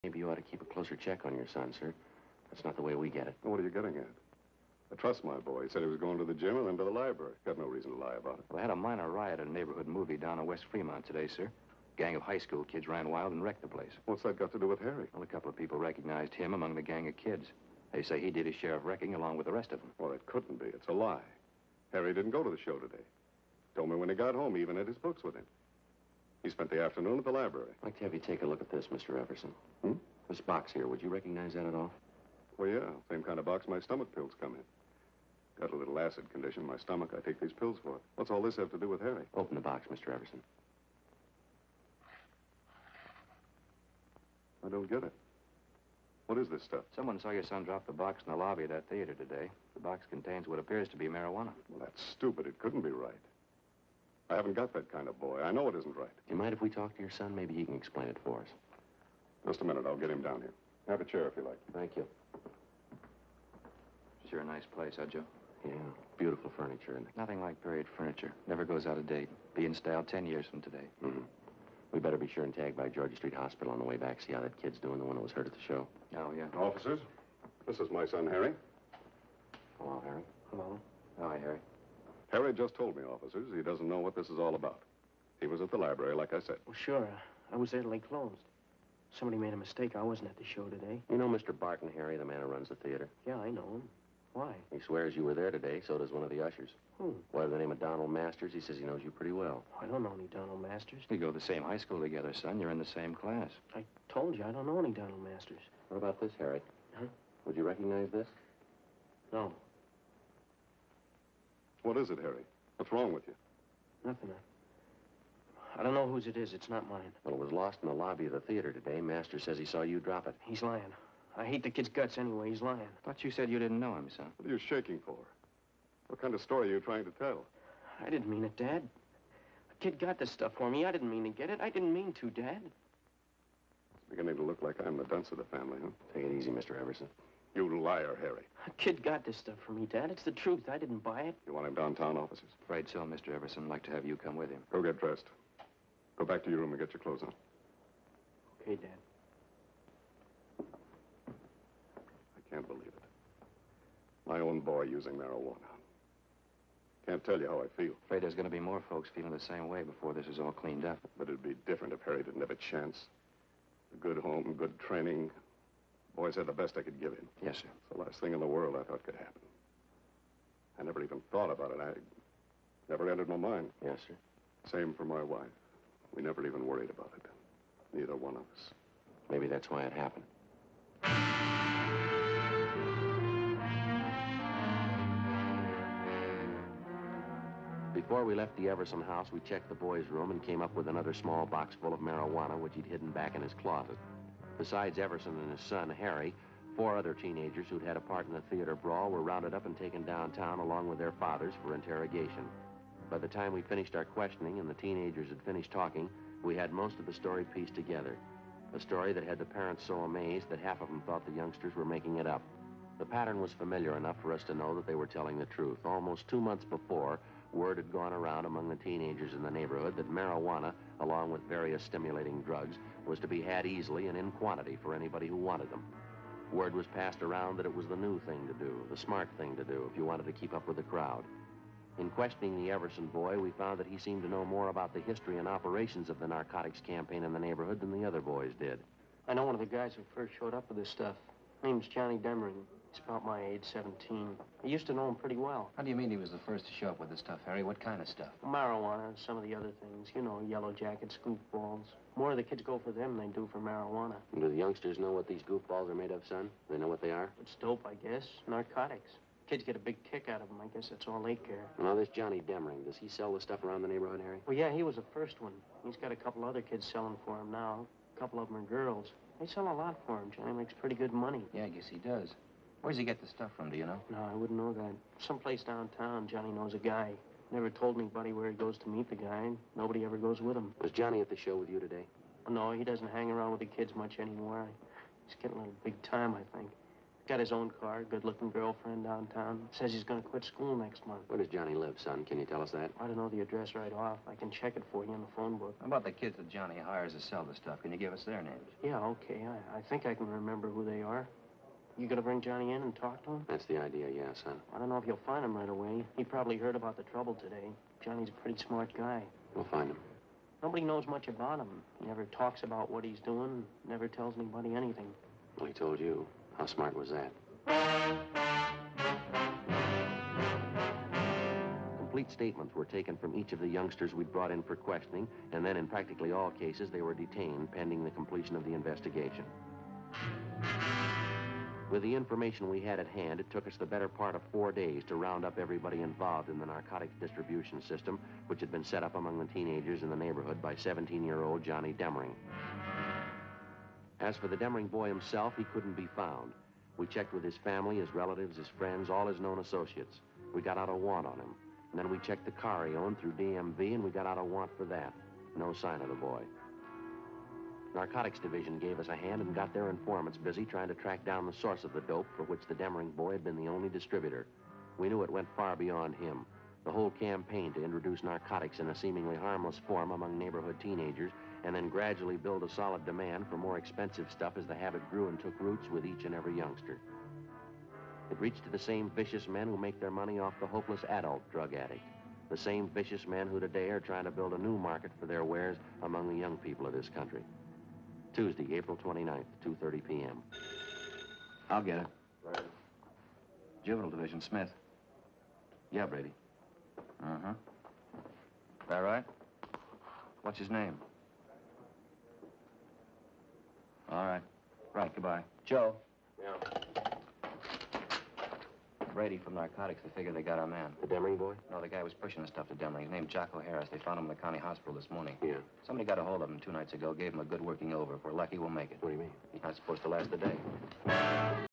Maybe you ought to keep a closer check on your son, sir. That's not the way we get it. What are you getting at? I trust my boy. He said he was going to the gym and then to the library. Got no reason to lie about it. Well, I had a minor riot at a neighborhood movie down in West Fremont today, sir. Gang of high school kids ran wild and wrecked the place. What's that got to do with Harry? Well, a couple of people recognized him among the gang of kids. They say he did his share of wrecking along with the rest of them. Well, it couldn't be. It's a lie. Harry didn't go to the show today. Told me when he got home, he even had his books with him. He spent the afternoon at the library. I'd like to have you take a look at this, Mr. Everson. Hmm? This box here, would you recognize that at all? Well, yeah. Same kind of box my stomach pills come in. Got a little acid condition in my stomach. I take these pills for it. What's all this have to do with Harry? Open the box, Mr. Everson. I don't get it. What is this stuff? Someone saw your son drop the box in the lobby of that theater today. The box contains what appears to be marijuana. Well, that's stupid. It couldn't be right. I haven't got that kind of boy. I know it isn't right. Do you mind if we talk to your son? Maybe he can explain it for us. Just a minute. I'll get him down here. Have a chair if you like. Thank you. Sure a nice place, huh, Joe? Yeah, beautiful furniture, isn't it? Nothing like period furniture. Never goes out of date. Be in style 10 years from today. Mm-hmm. We better be sure and tag by Georgia Street Hospital on the way back, see how that kid's doing, the one who was hurt at the show. Oh, yeah. Officers, this is my son, Harry. Hello, Harry. Hello. Hi, Harry. Harry just told me, officers, he doesn't know what this is all about. He was at the library, like I said. Well, sure. I was there till they closed. Somebody made a mistake. I wasn't at the show today. You know Mr. Barton, Harry, the man who runs the theater? Yeah, I know him. Why? He swears you were there today, so does one of the ushers. Who? By the name of Donald Masters. He says he knows you pretty well. I don't know any Donald Masters. We go to the same high school together, son. You're in the same class. I told you I don't know any Donald Masters. What about this, Harry? Huh? Would you recognize this? No. What is it, Harry? What's wrong with you? Nothing. I don't know whose it is. It's not mine. Well, it was lost in the lobby of the theater today. Masters says he saw you drop it. He's lying. I hate the kid's guts anyway. He's lying. Thought you said you didn't know him, son. What are you shaking for? What kind of story are you trying to tell? I didn't mean it, Dad. The kid got this stuff for me. I didn't mean to get it. I didn't mean to, Dad. It's beginning to look like I'm the dunce of the family, huh? Take it easy, Mr. Everson. You liar, Harry. The kid got this stuff for me, Dad. It's the truth. I didn't buy it. You want him downtown, officers? Afraid so, Mr. Everson. I'd like to have you come with him. Go get dressed. Go back to your room and get your clothes on. Okay, Dad. I can't believe it. My own boy using marijuana. Can't tell you how I feel. Afraid there's going to be more folks feeling the same way before this is all cleaned up. But it'd be different if Harry didn't have a chance. A good home, good training. Boys had the best I could give him. Yes, sir. It's the last thing in the world I thought could happen. I never even thought about it. I never entered my mind. Yes, sir. Same for my wife. We never even worried about it. Neither one of us. Maybe that's why it happened. Before we left the Everson house, we checked the boy's room and came up with another small box full of marijuana, which he'd hidden back in his closet. Besides Everson and his son, Harry, 4 other teenagers who'd had a part in the theater brawl were rounded up and taken downtown along with their fathers for interrogation. By the time we finished our questioning and the teenagers had finished talking, we had most of the story pieced together. A story that had the parents so amazed that half of them thought the youngsters were making it up. The pattern was familiar enough for us to know that they were telling the truth. Almost 2 months before, word had gone around among the teenagers in the neighborhood that marijuana, along with various stimulating drugs, was to be had easily and in quantity for anybody who wanted them. Word was passed around that it was the new thing to do, the smart thing to do if you wanted to keep up with the crowd. In questioning the Everson boy, we found that he seemed to know more about the history and operations of the narcotics campaign in the neighborhood than the other boys did. I know one of the guys who first showed up with this stuff. Name's Johnny Demering. He's about my age, 17. I used to know him pretty well. How do you mean he was the first to show up with this stuff, Harry? What kind of stuff? Marijuana and some of the other things. You know, yellow jackets, goofballs. More of the kids go for them than they do for marijuana. And do the youngsters know what these goofballs are made of, son? They know what they are? It's dope, I guess. Narcotics. Kids get a big kick out of them. I guess that's all they care. Now, this Johnny Demering, does he sell the stuff around the neighborhood, Harry? Well, yeah, he was the first one. He's got a couple other kids selling for him now. A couple of them are girls. They sell a lot for him. Johnny makes pretty good money. Yeah, I guess he does. Where does he get the stuff from, do you know? No, I wouldn't know that. Someplace downtown, Johnny knows a guy. Never told anybody where he goes to meet the guy. Nobody ever goes with him. Was Johnny at the show with you today? Oh, no, he doesn't hang around with the kids much anymore. He's getting a little big time, I think. Got his own car, good-looking girlfriend downtown. Says he's going to quit school next month. Where does Johnny live, son? Can you tell us that? I don't know the address right off. I can check it for you in the phone book. How about the kids that Johnny hires to sell the stuff? Can you give us their names? Yeah, okay. I think I can remember who they are. You gonna bring Johnny in and talk to him? That's the idea, yeah, son. I don't know if you'll find him right away. He probably heard about the trouble today. Johnny's a pretty smart guy. We'll find him. Nobody knows much about him. He never talks about what he's doing, never tells anybody anything. Well, he told you. How smart was that? Complete statements were taken from each of the youngsters we'd brought in for questioning, and then in practically all cases, they were detained pending the completion of the investigation. With the information we had at hand, it took us the better part of 4 days to round up everybody involved in the narcotics distribution system, which had been set up among the teenagers in the neighborhood by 17-year-old Johnny Demring. As for the Demring boy himself, he couldn't be found. We checked with his family, his relatives, his friends, all his known associates. We got out a warrant on him. And then we checked the car he owned through DMV, and we got out a warrant for that. No sign of the boy. Narcotics Division gave us a hand and got their informants busy trying to track down the source of the dope for which the Demring boy had been the only distributor. We knew it went far beyond him. The whole campaign to introduce narcotics in a seemingly harmless form among neighborhood teenagers and then gradually build a solid demand for more expensive stuff as the habit grew and took roots with each and every youngster. It reached to the same vicious men who make their money off the hopeless adult drug addict. The same vicious men who today are trying to build a new market for their wares among the young people of this country. Tuesday, April 29th, 2:30 p.m. I'll get it. Right. Juvenile Division, Smith. Yeah, Brady. Uh-huh. That right? What's his name? All right. Right, goodbye. Joe. Yeah. Brady from Narcotics. They figure they got our man. The Demring boy? No, the guy was pushing the stuff to Demring. His name's Jocko Harris. They found him in the county hospital this morning. Yeah. Somebody got a hold of him 2 nights ago, gave him a good working over. If we're lucky, we'll make it. What do you mean? He's not supposed to last a day.